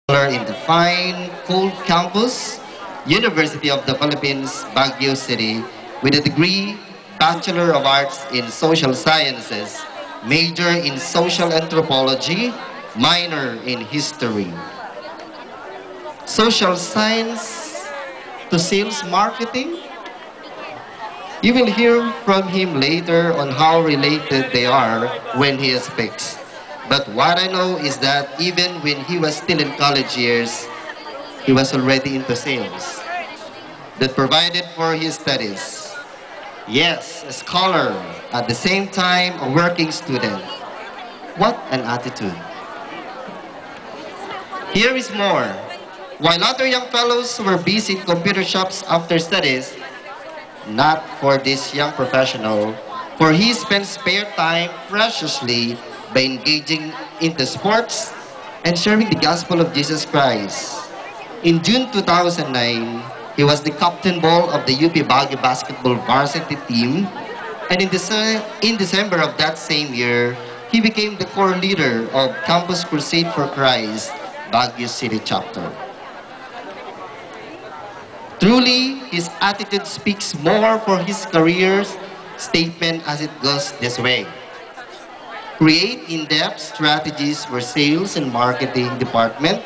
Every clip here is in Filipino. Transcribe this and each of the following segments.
In the fine, cold campus, University of the Philippines, Baguio City, with a degree, Bachelor of Arts in Social Sciences, major in Social Anthropology, minor in History. Social Science to Sales Marketing? You will hear from him later on how related they are when he speaks. But what I know is that even when he was still in college years, he was already into sales that provided for his studies. Yes, a scholar, at the same time a working student. What an attitude. Here is more. While other young fellows were busy in computer shops after studies, not for this young professional, for he spent spare time preciously by engaging into sports and sharing the gospel of Jesus Christ. In June 2009, he was the captain ball of the UP Baguio basketball varsity team, and in December of that same year, he became the core leader of Campus Crusade for Christ, Baguio City chapter. Truly, his attitude speaks more for his career's statement as it goes this way. Create in-depth strategies for sales and marketing department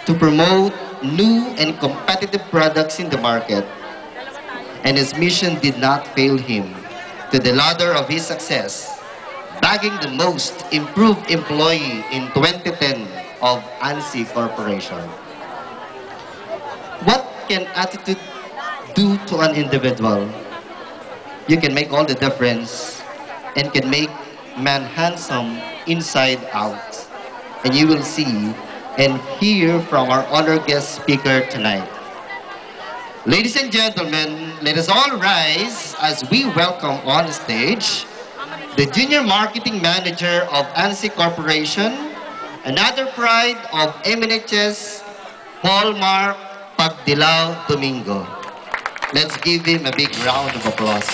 to promote new and competitive products in the market. And his mission did not fail him to the ladder of his success, bagging the most improved employee in 2010 of ANSI Corporation. What can attitude do to an individual? You can make all the difference and can make man handsome inside out. And you will see and hear from our honored guest speaker tonight. Ladies and gentlemen, let us all rise as we welcome on stage the Junior Marketing Manager of ANSI Corporation, another pride of MNHS, Paul Mark Pagdilao Domingo. Let's give him a big round of applause.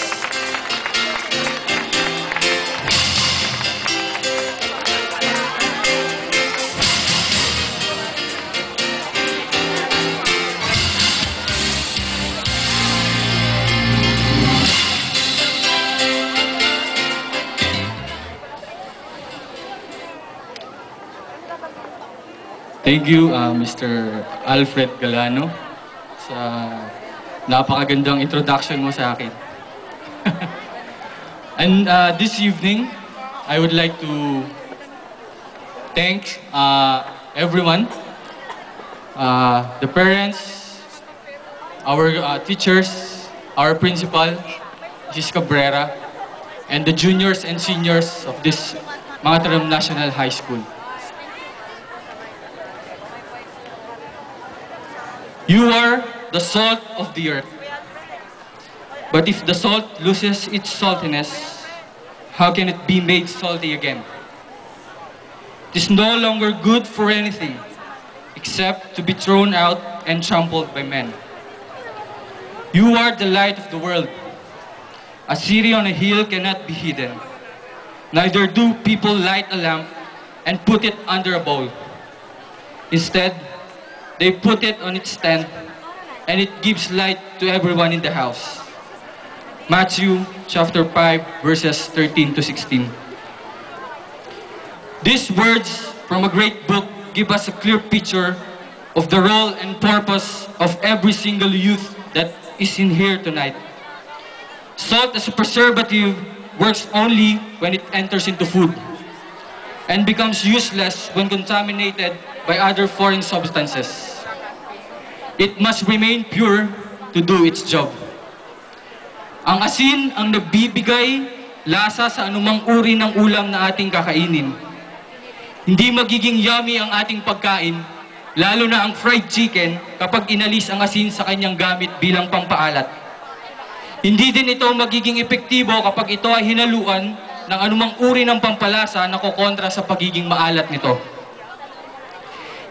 Thank you, Mr. Alfred Galano, sa napakagandang introduction mo sa akin. And this evening, I would like to thank everyone, the parents, our teachers, our principal, Mrs. Cabrera, and the juniors and seniors of this Mataram National High School. You are the salt of the earth. But if the salt loses its saltiness, how can it be made salty again? It is no longer good for anything except to be thrown out and trampled by men. You are the light of the world. A city on a hill cannot be hidden. Neither do people light a lamp and put it under a bowl. Instead, they put it on its stand, and it gives light to everyone in the house. Matthew chapter 5, verses 13 to 16. These words from a great book give us a clear picture of the role and purpose of every single youth that is in here tonight. Salt as a preservative works only when it enters into food and becomes useless when contaminated by other foreign substances. It must remain pure to do its job. Ang asin ang nagbibigay lasa sa anumang uri ng ulam na ating kakainin. Hindi magiging yummy ang ating pagkain, lalo na ang fried chicken kapag inalis ang asin sa kanyang gamit bilang pampaalat. Hindi din ito magiging epektibo kapag ito ay hinaluan ng anumang uri ng pampalasa na kokontra sa pagiging maalat nito.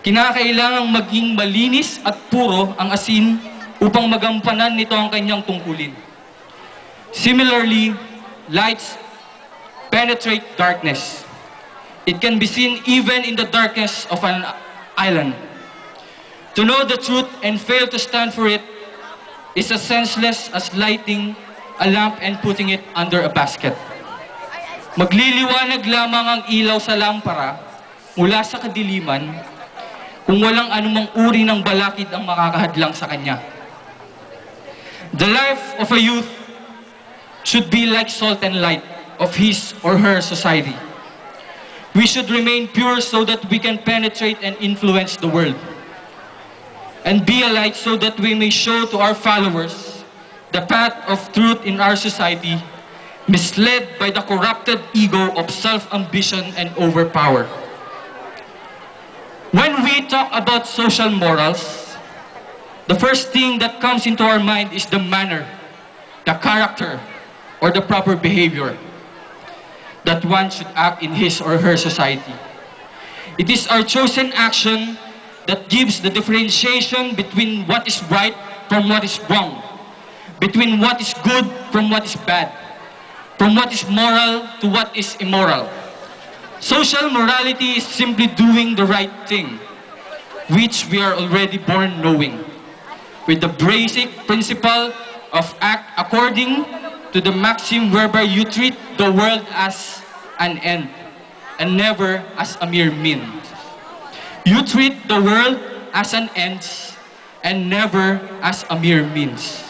Kinakailangang maging malinis at puro ang asin upang magampanan nito ang kanyang tungkulin. Similarly, lights penetrate darkness. It can be seen even in the darkness of an island. To know the truth and fail to stand for it is as senseless as lighting a lamp and putting it under a basket. Magliliwanag lamang ang ilaw sa lampara mula sa kadiliman kung walang anumang uri ng balakid ang makakahadlang sa kanya. The life of a youth should be like salt and light of his or her society. We should remain pure so that we can penetrate and influence the world, and be a light so that we may show to our followers the path of truth in our society, misled by the corrupted ego of self-ambition and overpower. When we talk about social morals, the first thing that comes into our mind is the manner, the character, or the proper behavior that one should act in his or her society. It is our chosen action that gives the differentiation between what is right from what is wrong, between what is good from what is bad, from what is moral to what is immoral. Social morality is simply doing the right thing, which we are already born knowing, with the basic principle of act according to the maxim whereby you treat the world as an end and never as a mere means. You treat the world as an end and never as a mere means.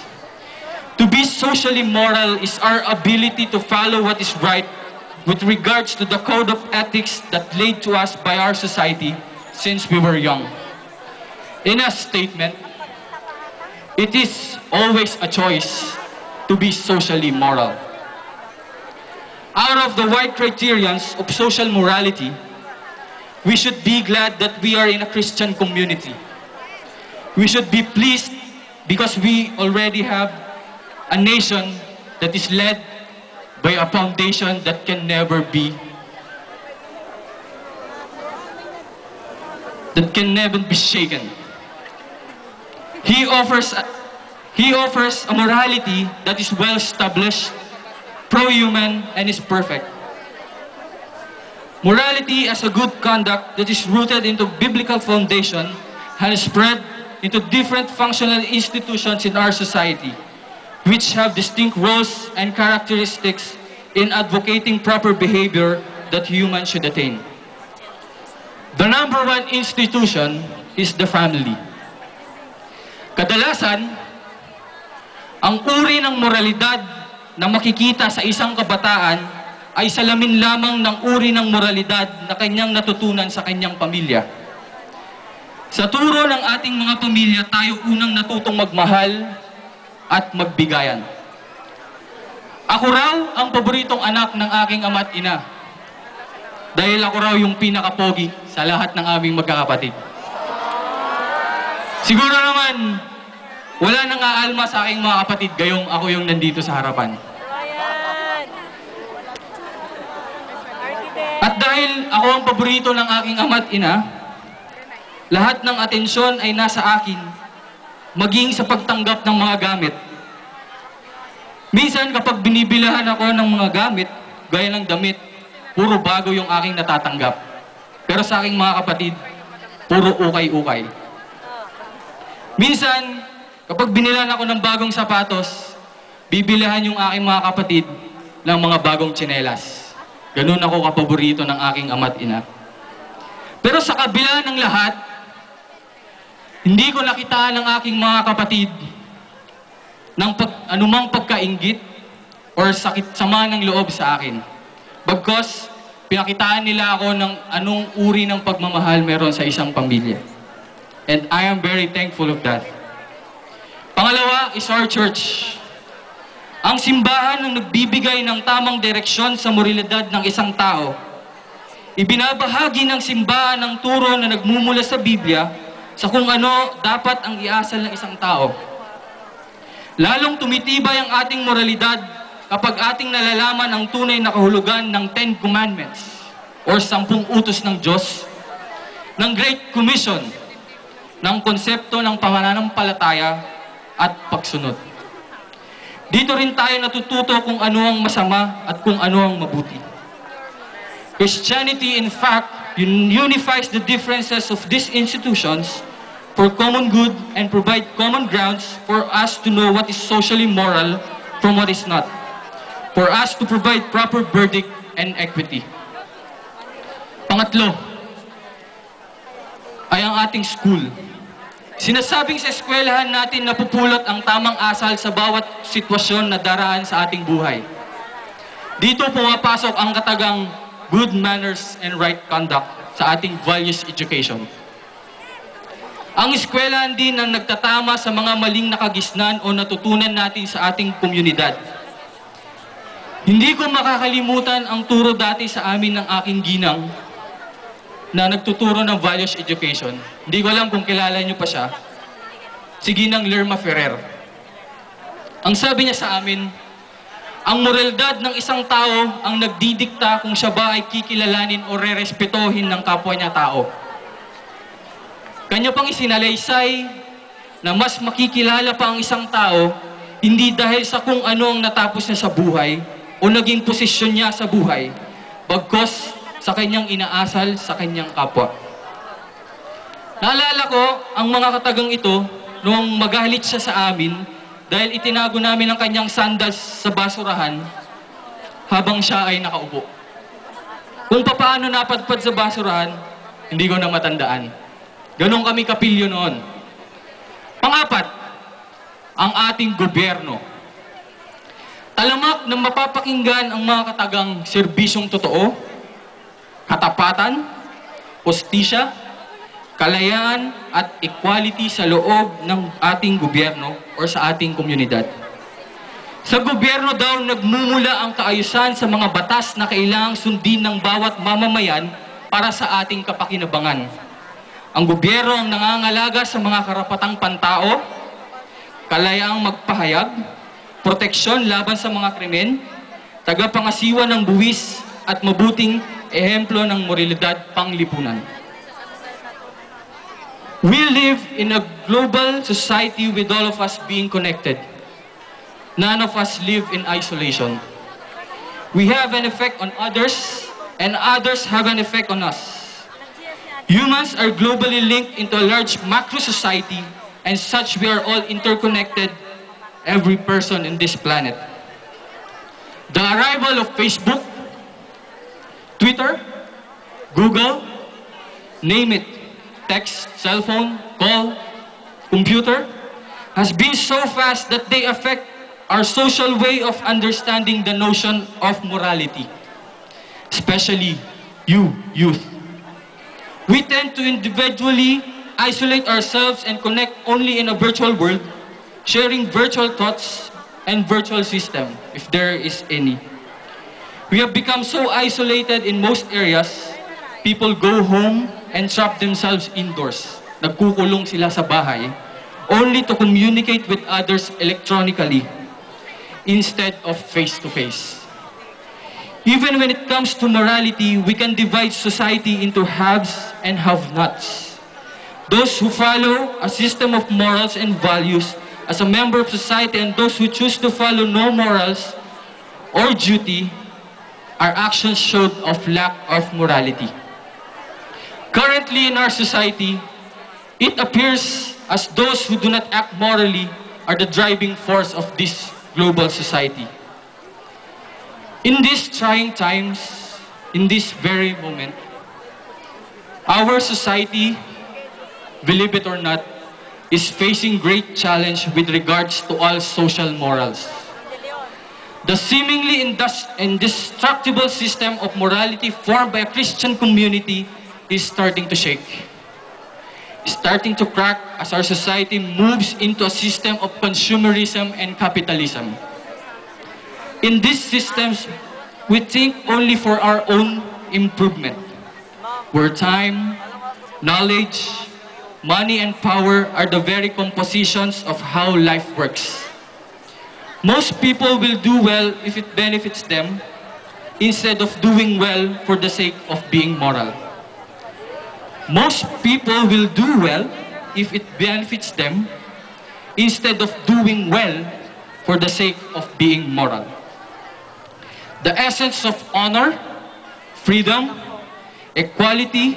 To be socially moral is our ability to follow what is right with regards to the code of ethics that laid to us by our society since we were young. In a statement, it is always a choice to be socially moral. Out of the wide criterions of social morality, we should be glad that we are in a Christian community. We should be pleased because we already have a nation that is led by a foundation that can never be shaken. He offers a morality that is well established, pro-human, and is perfect. Morality as a good conduct that is rooted into biblical foundation has spread into different functional institutions in our society, which have distinct roles and characteristics in advocating proper behavior that humans should attain. The number one institution is the family. Kadalasan, ang uri ng moralidad na makikita sa isang kabataan ay salamin lamang ng uri ng moralidad na kanyang natutunan sa kanyang pamilya. Sa turo ng ating mga pamilya, tayo unang natutong magmahal at magbigayan. Ako raw ang paboritong anak ng aking ama't ina dahil ako raw yung pinakapogi sa lahat ng aming magkakapatid. Siguro naman, wala nang aalma sa aking mga kapatid gayong ako yung nandito sa harapan. At dahil ako ang paborito ng aking ama't ina, lahat ng atensyon ay nasa akin, maging sa pagtanggap ng mga gamit. Minsan kapag binibilahan ako ng mga gamit, gaya ng damit, puro bago yung aking natatanggap. Pero sa aking mga kapatid, puro ukay-ukay. Minsan, kapag binilan ako ng bagong sapatos, bibilahan yung aking mga kapatid ng mga bagong tsinelas. Ganun ako kapaborito ng aking ama't ina. Pero sa kabila ng lahat, hindi ko nakitaan ng aking mga kapatid ng anumang pagkainggit or sama ng loob sa akin. Bagkus, pinakitaan nila ako ng anong uri ng pagmamahal meron sa isang pamilya. And I am very thankful of that. Pangalawa is our church. Ang simbahan ang nagbibigay ng tamang direksyon sa moralidad ng isang tao. Ibinabahagi ng simbahan ang turo na nagmumula sa Biblia sa kung ano dapat ang iasal ng isang tao. Lalong tumitibay ang ating moralidad kapag ating nalalaman ang tunay na kahulugan ng 10 Commandments or 10 utos ng Diyos, ng Great Commission, ng konsepto ng pananampalataya at pagsunod. Dito rin tayo natututo kung ano ang masama at kung ano ang mabuti. Christianity, in fact, unifies the differences of these institutions for common good and provide common grounds for us to know what is socially moral from what is not, for us to provide proper verdict and equity. Pangatlo ay ang ating school. Sinasabing sa eskwelahan natin napupulot ang tamang asal sa bawat sitwasyon na daraan sa ating buhay. Dito pumapasok ang katagang good manners and right conduct sa ating values education. Ang eskwelahan din ang nagtatama sa mga maling nakagisnan o natutunan natin sa ating komunidad. Hindi ko makakalimutan ang turo dati sa amin ng aking ginang na nagtuturo ng values education. Hindi ko alam kung kilala niyo pa siya. Si Ginang Lerma Ferrer. Ang sabi niya sa amin, ang moralidad ng isang tao ang nagdidikta kung siya ba ay kikilalanin o rerespetohin ng kapwa niya tao. Kanya pang isinalaysay na mas makikilala pa ang isang tao hindi dahil sa kung ano ang natapos niya sa buhay o naging posisyon niya sa buhay, bagkos sa kanyang inaasal sa kanyang kapwa. Naalala ko ang mga katagang ito noong magalit siya sa amin dahil itinago namin ang kanyang sandals sa basurahan habang siya ay nakaupo. Kung paano napadpad sa basurahan, hindi ko na matandaan. Ganon kami kapilyo noon. Pangapat, ang ating gobyerno. Talamak na mapapakinggan ang mga katagang serbisyong totoo, katapatan, hustisya, kalayaan at equality sa loob ng ating gobyerno o sa ating komunidad. Sa gobyerno daw nagmumula ang kaayusan sa mga batas na kailangang sundin ng bawat mamamayan para sa ating kapakinabangan. Ang gobyerno ang nangangalaga sa mga karapatang pantao, kalayaang magpahayag, proteksyon laban sa mga krimen, tagapangasiwa ng buwis at mabuting ehemplo ng moralidad panglipunan. We live in a global society with all of us being connected. None of us live in isolation. We have an effect on others, and others have an effect on us. Humans are globally linked into a large macro society, and such we are all interconnected, every person in this planet. The arrival of Facebook, Twitter, Google, name it, text, cell phone, call, computer, has been so fast that they affect our social way of understanding the notion of morality, especially you, youth. We tend to individually isolate ourselves and connect only in a virtual world, sharing virtual thoughts and virtual system, if there is any. We have become so isolated in most areas, people go home and trap themselves indoors. Nagkukulong sila sa bahay, only to communicate with others electronically, instead of face-to-face. Even when it comes to morality, we can divide society into haves and have-nots. Those who follow a system of morals and values as a member of society and those who choose to follow no morals or duty, our actions showed of lack of morality. Currently in our society, it appears as those who do not act morally are the driving force of this global society. In these trying times, in this very moment, our society, believe it or not, is facing great challenge with regards to all social morals. The seemingly indestructible system of morality formed by a Christian community is starting to shake. Starting to crack as our society moves into a system of consumerism and capitalism. In these systems, we think only for our own improvement, where time, knowledge, money, and power are the very compositions of how life works. Most people will do well if it benefits them, instead of doing well for the sake of being moral. Most people will do well if it benefits them, instead of doing well for the sake of being moral. The essence of honor, freedom, equality,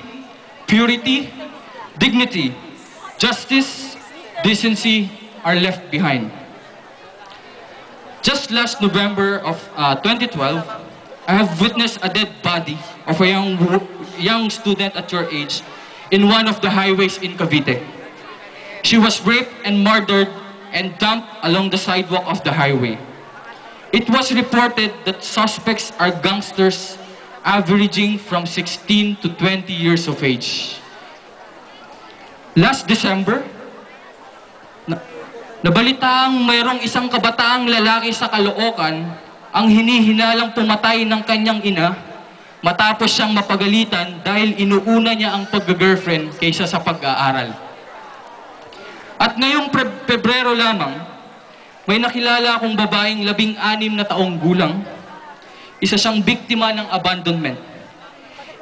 purity, dignity, Justice, decency are left behind. Just last November of 2012, I have witnessed a dead body of a young student at your age in one of the highways in Cavite. She was raped and murdered and dumped along the sidewalk of the highway. It was reported that suspects are gangsters averaging from 16 to 20 years of age. Last December, nabalitaang mayroong isang kabataang lalaki sa Caloocan ang hinihinalang pumatay ng kanyang ina matapos siyang mapagalitan dahil inuuna niya ang pag-girlfriend kaysa sa pag-aaral. At ngayong Pebrero lamang, may nakilala akong babaeng 16 na taong gulang. Isa siyang biktima ng abandonment.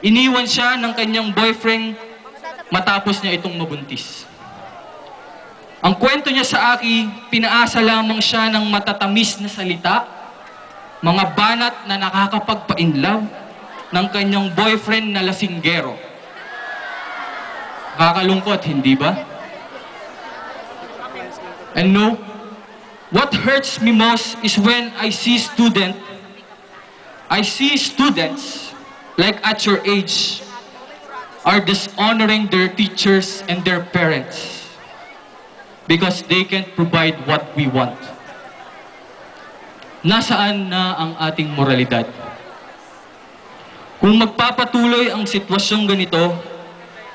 Iniwan siya ng kanyang boyfriend matapos niya itong mabuntis. Ang kwento niya sa akin, pinaasa lamang siya ng matatamis na salita, mga banat na nakakapagpa-inlove ng kanyang boyfriend na lasinggero. Kakalungkot, hindi ba? And no, what hurts me most is when I see students like at your age are dishonoring their teachers and their parents because they can't provide what we want. Nasaan na ang ating moralidad? Kung magpapatuloy ang sitwasyong ganito,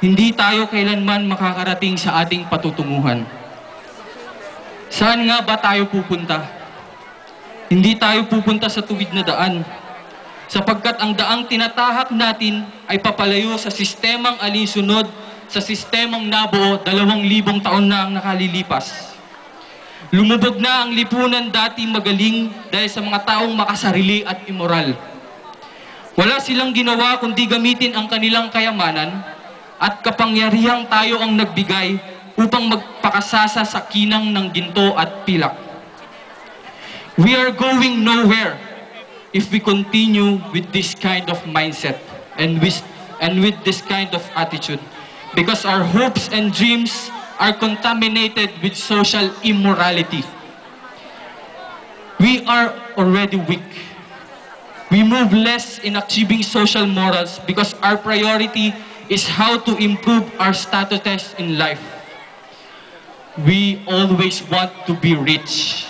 hindi tayo kailanman makakarating sa ating patutunguhan. Saan nga ba tayo pupunta? Hindi tayo pupunta sa tuwid na daan, sapagkat ang daang tinatahak natin ay papalayo sa sistemang alinsunod sa sistemang nabuo 2,000 taon na ang nakalilipas. Lumubog na ang lipunan dati magaling dahil sa mga taong makasarili at immoral. Wala silang ginawa kundi gamitin ang kanilang kayamanan at kapangyarihang tayo ang nagbigay upang magpakasasa sa kinang ng ginto at pilak. We are going nowhere if we continue with this kind of mindset and with this kind of attitude, because our hopes and dreams are contaminated with social immorality. We are already weak. We move less in achieving social morals because our priority is how to improve our status in life. We always want to be rich.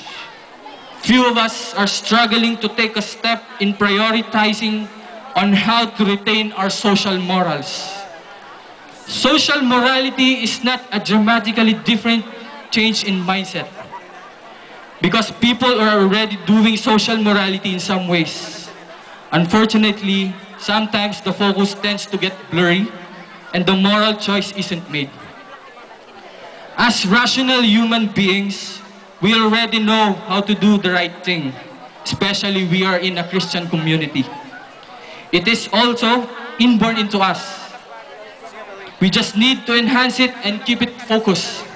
Few of us are struggling to take a step in prioritizing on how to retain our social morals. Social morality is not a dramatically different change in mindset, because people are already doing social morality in some ways. Unfortunately, sometimes the focus tends to get blurry and the moral choice isn't made. As rational human beings, we already know how to do the right thing, especially we are in a Christian community. It is also inborn into us. We just need to enhance it and keep it focused.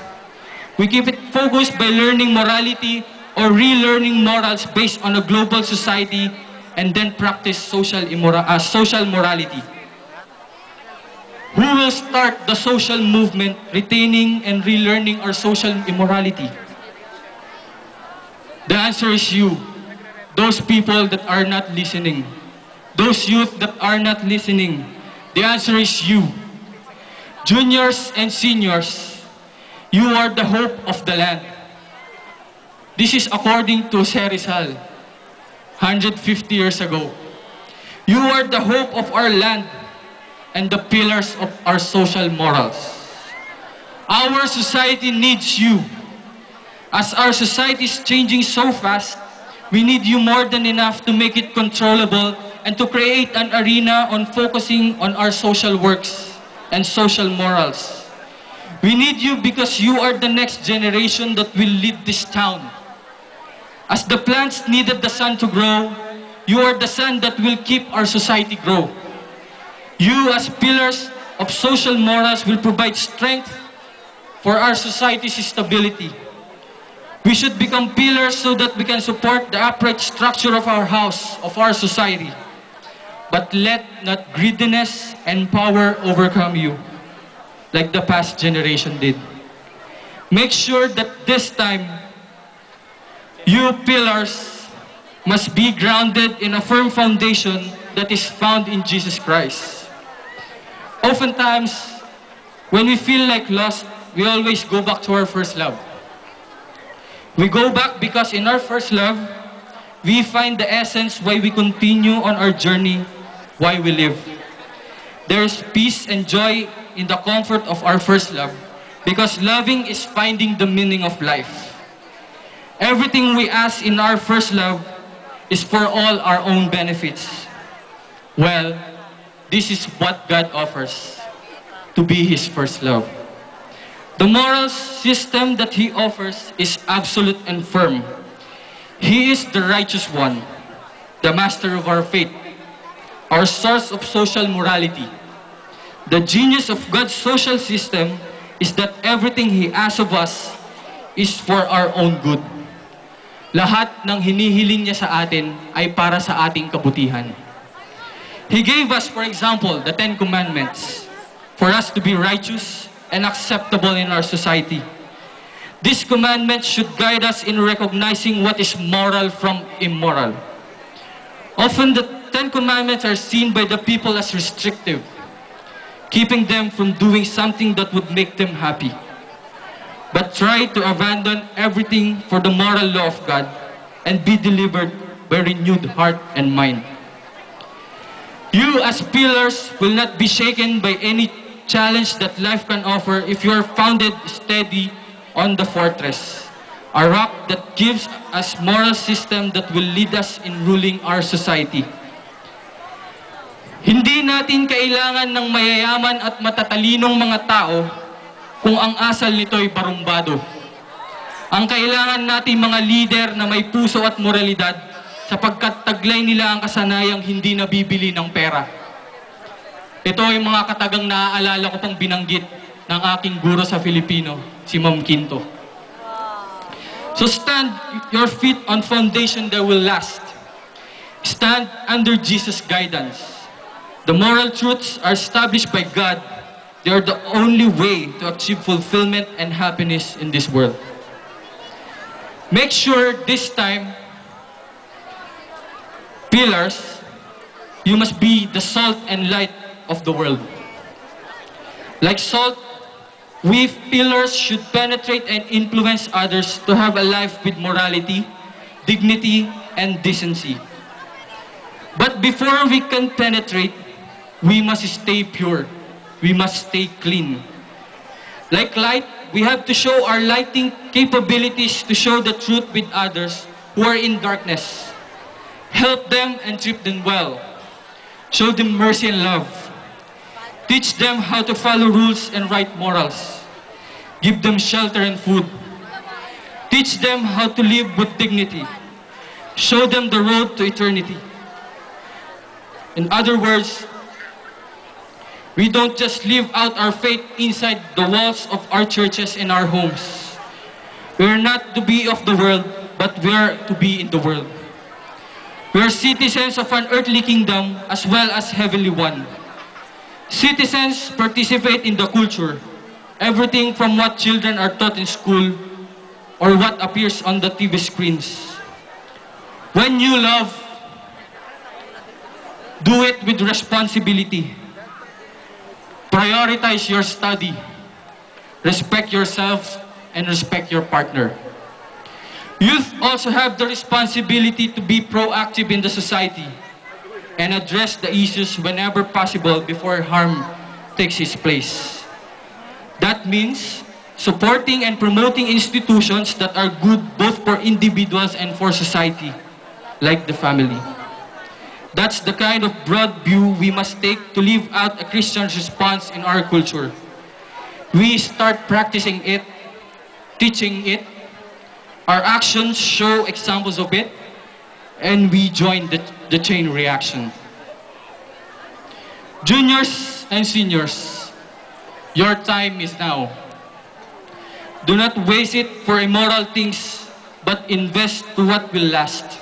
We keep it focused by learning morality or relearning morals based on a global society and then practice social morality. Who will start the social movement retaining and relearning our social immorality? The answer is you. Those people that are not listening. Those youth that are not listening. The answer is you. Juniors and seniors, you are the hope of the land. This is according to Rizal, 150 years ago. You are the hope of our land and the pillars of our social morals. Our society needs you. As our society is changing so fast, we need you more than enough to make it controllable and to create an arena on focusing on our social works and social morals. We need you because you are the next generation that will lead this town. As the plants needed the sun to grow, you are the sun that will keep our society grow. You as pillars of social morals will provide strength for our society's stability. We should become pillars so that we can support the upright structure of our house, of our society. But let not greediness and power overcome you, like the past generation did. Make sure that this time, you pillars must be grounded in a firm foundation that is found in Jesus Christ. Oftentimes, when we feel like lost, we always go back to our first love. We go back because in our first love, we find the essence why we continue on our journey, why we live. There is peace and joy in the comfort of our first love, because loving is finding the meaning of life. Everything we ask in our first love is for all our own benefits. Well, this is what God offers, to be His first love. The moral system that He offers is absolute and firm. He is the righteous one, the master of our faith, our source of social morality. The genius of God's social system is that everything He asks of us is for our own good. Lahat ng hinihiling niya sa atin ay para sa ating kabutihan. He gave us, for example, the 10 Commandments for us to be righteous and acceptable in our society. These commandments should guide us in recognizing what is moral from immoral. Often the 10 Commandments are seen by the people as restrictive, keeping them from doing something that would make them happy. But try to abandon everything for the moral law of God and be delivered by renewed heart and mind. You as pillars will not be shaken by any challenge that life can offer if you are founded steady on the fortress, a rock that gives us moral system that will lead us in ruling our society. Hindi natin kailangan ng mayayaman at matatalinong mga tao kung ang asal nito ay barumbado. Ang kailangan natin mga leader na may puso at moralidad sapagkat taglay nila ang kasanayang hindi nabibili ng pera. Ito ay mga katagang naaalala ko pang binanggit ng aking guro sa Filipino, si Ma'am Quinto. So stand your feet on foundation that will last. Stand under Jesus' guidance. The moral truths are established by God. They are the only way to achieve fulfillment and happiness in this world. Make sure this time, pillars, you must be the salt and light of the world. Like salt, we pillars should penetrate and influence others to have a life with morality, dignity, and decency. But before we can penetrate, we must stay pure. We must stay clean. Like light, we have to show our lighting capabilities to show the truth with others who are in darkness. Help them and treat them well. Show them mercy and love. Teach them how to follow rules and right morals. Give them shelter and food. Teach them how to live with dignity. Show them the road to eternity. In other words, we don't just live out our faith inside the walls of our churches and our homes. We are not to be of the world, but we are to be in the world. We are citizens of an earthly kingdom as well as heavenly one. Citizens participate in the culture, everything from what children are taught in school or what appears on the TV screens. When you love, do it with responsibility. Prioritize your study. Respect yourself and respect your partner. Youth also have the responsibility to be proactive in the society and address the issues whenever possible before harm takes its place. That means supporting and promoting institutions that are good both for individuals and for society, like the family. That's the kind of broad view we must take to live out a Christian response in our culture. We start practicing it, teaching it, our actions show examples of it, and we join the chain reaction. Juniors and seniors, your time is now. Do not waste it for immoral things, but invest to what will last.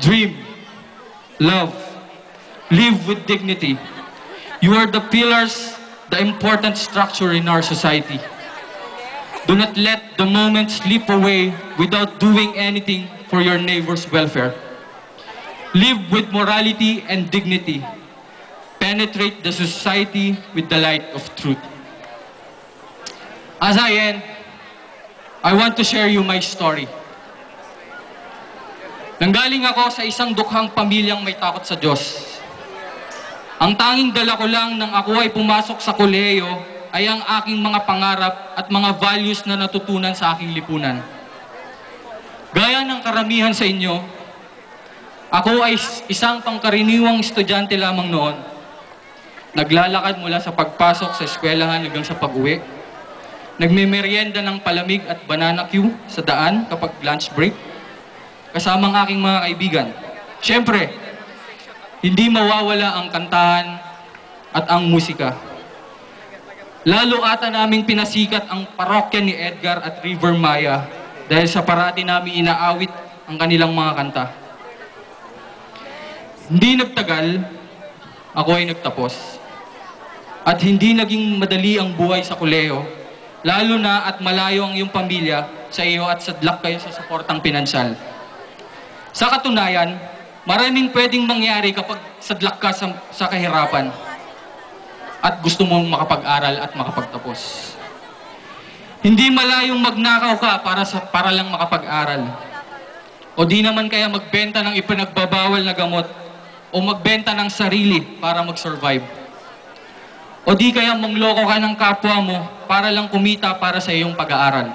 Dream, love, live with dignity. You are the pillars, the important structure in our society. Do not let the moment slip away without doing anything for your neighbor's welfare. Live with morality and dignity. Penetrate the society with the light of truth. As I end, I want to share you my story. Nanggaling ako sa isang dukhang pamilyang may takot sa Diyos. Ang tanging dala ko lang nang ako ay pumasok sa kolehiyo ay ang aking mga pangarap at mga values na natutunan sa aking lipunan. Gaya ng karamihan sa inyo, ako ay isang pangkaraniwang estudyante lamang noon. Naglalakad mula sa pagpasok sa eskwelahan hanggang sa pag-uwi. Nagmemeryenda ng palamig at banana Q sa daan kapag lunch break. Kasama ang aking mga kaibigan. Siyempre, hindi mawawala ang kantahan at ang musika. Lalo ata naming pinasikat ang parokya ni Edgar at River Maya dahil sa parati namin inaawit ang kanilang mga kanta. Hindi nagtagal, ako ay nagtapos. At hindi naging madali ang buhay sa kolehiyo, lalo na at malayo ang iyong pamilya sa iyo at sadlak kayo sa suportang pinansyal. Sa katunayan, maraming pwedeng mangyari kapag sadlak ka sa kahirapan at gusto mong makapag-aral at makapagtapos. Hindi malayong magnakaw ka para lang makapag-aral. O di naman kaya magbenta ng ipinagbabawal na gamot o magbenta ng sarili para mag-survive. O di kaya mangloko ka ng kapwa mo para lang kumita para sa iyong pag-aaral.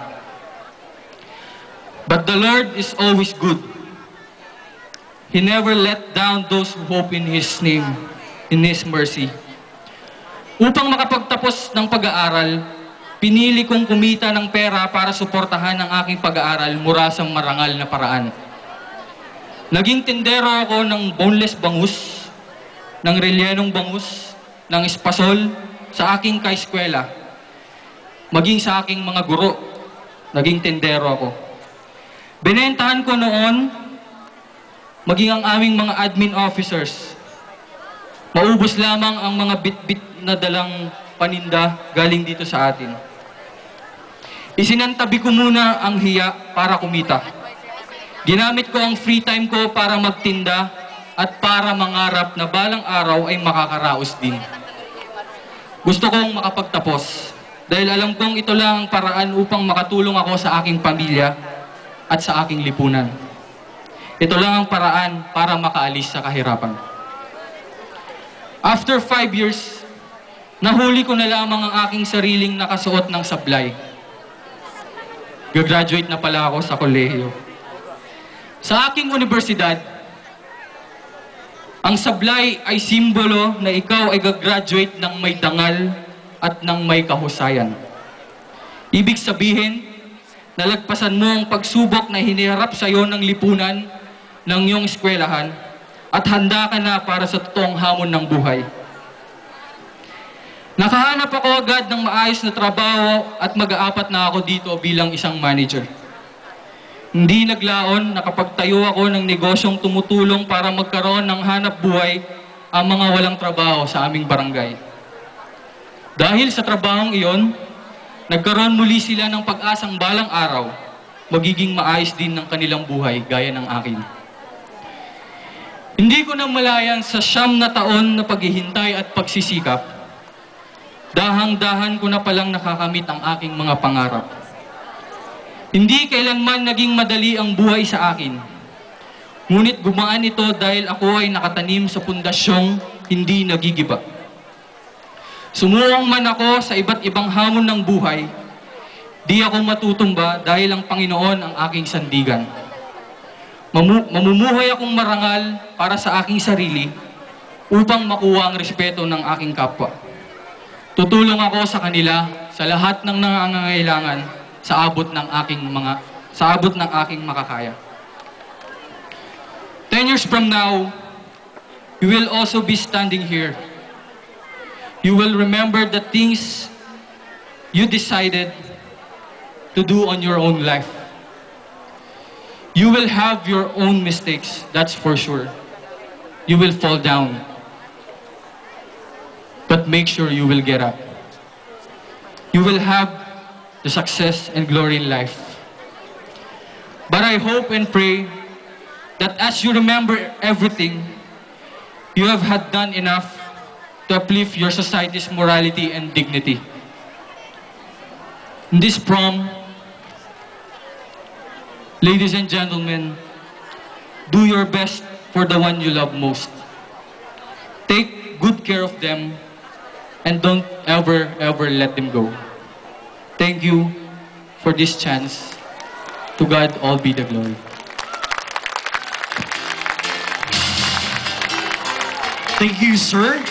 But the Lord is always good. He never let down those who hope in His name, in His mercy. Upang makapagtapos ng pag-aaral, pinili kong kumita ng pera para suportahan ang aking pag-aaral mula sa marangal na paraan. Naging tindero ako ng boneless bangus, ng rellenong bangus, ng espasol sa aking kaeskwela. Maging sa aking mga guro, naging tindero ako. Binentahan ko noon, maging ang aming mga admin officers. Maubos lamang ang mga bit-bit na dalang paninda galing dito sa atin. Isinantabi ko muna ang hiya para kumita. Ginamit ko ang free time ko para magtinda at para mangarap na balang araw ay makakaraos din. Gusto kong makapagtapos dahil alam kong ito lang ang paraan upang makatulong ako sa aking pamilya at sa aking lipunan. Ito lang ang paraan para makaalis sa kahirapan. After 5 years, nahuli ko na lamang ang aking sariling nakasuot ng sablay. Gagraduate na pala ako sa kolehiyo. Sa aking universidad, ang sablay ay simbolo na ikaw ay gagraduate ng may dangal at ng may kahusayan. Ibig sabihin, nalagpasan mo ang pagsubok na hiniharap sa iyo ng lipunan ng iyong eskwelahan at handa ka na para sa totoong hamon ng buhay. Nakahanap ako agad ng maayos na trabaho at mag-aapat na ako dito bilang isang manager. Hindi naglaon, nakapagtayo ako ng negosyong tumutulong para magkaroon ng hanap buhay ang mga walang trabaho sa aming barangay. Dahil sa trabahong iyon, nagkaroon muli sila ng pag-asang balang araw, magiging maayos din ng kanilang buhay gaya ng akin. Hindi ko na malayan sa 9 na taon na paghihintay at pagsisikap, dahang-dahan ko na palang nakakamit ang aking mga pangarap. Hindi kailanman naging madali ang buhay sa akin. Ngunit gumaan ito dahil ako ay nakatanim sa pundasyong hindi nagigiba. Sumuwang man ako sa iba't ibang hamon ng buhay, di ako matutumba dahil ang Panginoon ang aking sandigan. Mamumuhay akong marangal para sa aking sarili upang makuha ang respeto ng aking kapwa. Tutulong ako sa kanila sa lahat ng nangangailangan sa abot ng aking makakaya. 10 years from now, you will also be standing here. You will remember the things you decided to do on your own life. You will have your own mistakes, that's for sure. You will fall down. But make sure you will get up. You will have the success and glory in life. But I hope and pray that as you remember everything, you have had done enough to uplift your society's morality and dignity. In this prom, ladies and gentlemen, do your best for the one you love most. Take good care of them and don't ever let them go. Thank you for this chance. To God all be the glory. Thank you, sir.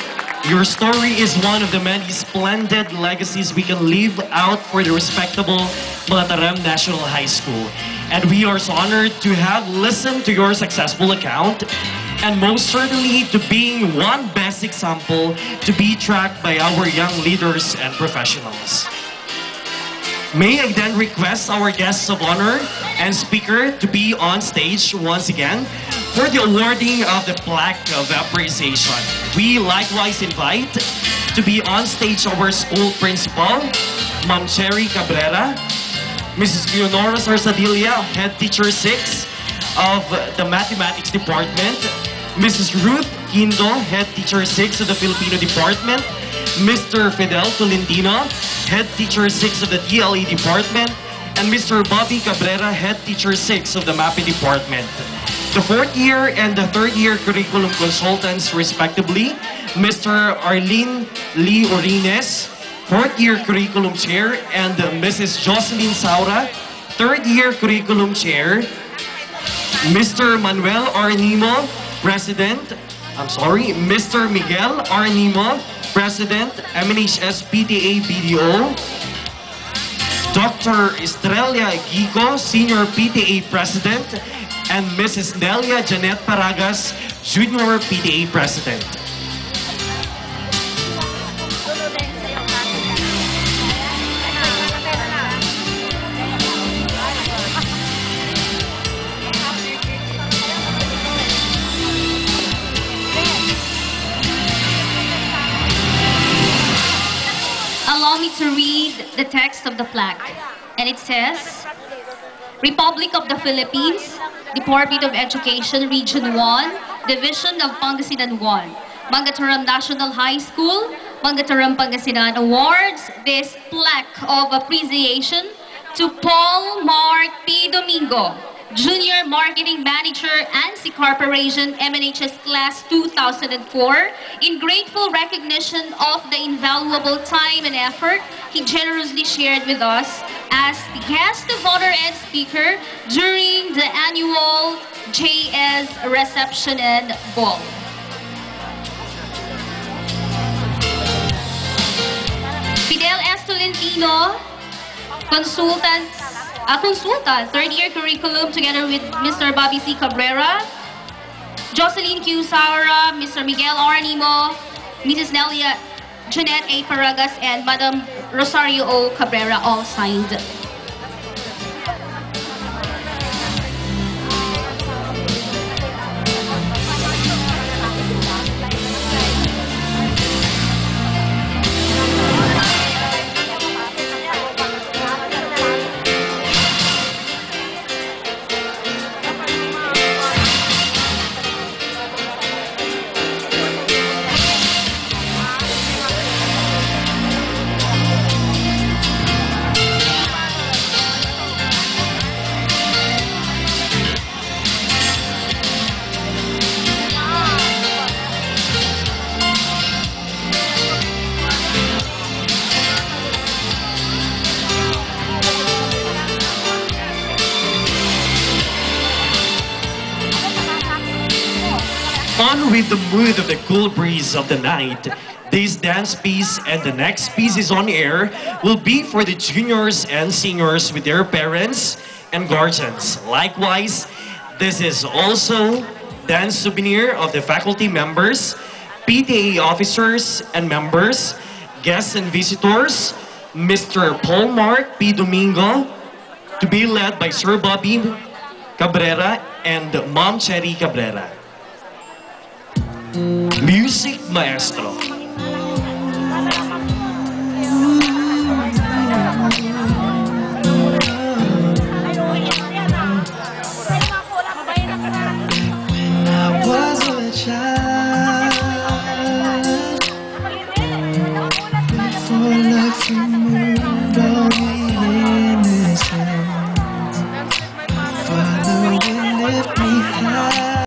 Your story is one of the many splendid legacies we can leave out for the respectable Malatarem National High School. And we are so honored to have listened to your successful account, and most certainly to being one best example to be tracked by our young leaders and professionals. May I then request our guests of honor and speaker to be on stage once again for the awarding of the plaque of appreciation. We likewise invite to be on stage our school principal, Ma'am Cherry Cabrera, Mrs. Leonora Sarsadilla, Head Teacher 6 of the Mathematics Department, Mrs. Ruth Kindo, Head Teacher 6 of the Filipino Department, Mr. Fidel Tolentino, Head Teacher 6 of the TLE Department, and Mr. Bobby Cabrera, Head Teacher 6 of the MAPE Department. The fourth year and the third year curriculum consultants respectively, Mr. Arlene Lee Orines, fourth year curriculum chair, and Mrs. Jocelyn Saura, third year curriculum chair, Mr. Manuel Arnimo, President, Mr. Miguel Arnimo, President, MNHS PTA BDO, Dr. Estrella Gico, Senior PTA President, and Mrs. Nelia Janet Paragas, Junior PTA President. Allow me to read the text of the plaque. And it says, Republic of the Philippines, Department of Education, Region 1, Division of Pangasinan 1, Mangataram National High School, Mangataram Pangasinan awards this plaque of appreciation to Paul Mark P. Domingo, Junior Marketing Manager, ANSI Corporation, MNHS Class 2004, in grateful recognition of the invaluable time and effort he generously shared with us as the guest of honor and speaker during the annual JS reception and ball. Fidel S. Tolentino, consultant, third year curriculum, together with Mr. Bobby C. Cabrera, Jocelyn Q. Saura, Mr. Miguel Arnimo, Mrs. Nelia Janet A. Paragas, and Madam Rosario O. Cabrera, all signed. On with the mood of the cool breeze of the night. This dance piece and the next piece is on air will be for the juniors and seniors with their parents and guardians. Likewise, this is also dance souvenir of the faculty members, PTA officers and members, guests and visitors, Mr. Paul Mark P. Domingo, to be led by Sir Bobby Cabrera and Ma'am Cherry Cabrera. Music Maestro.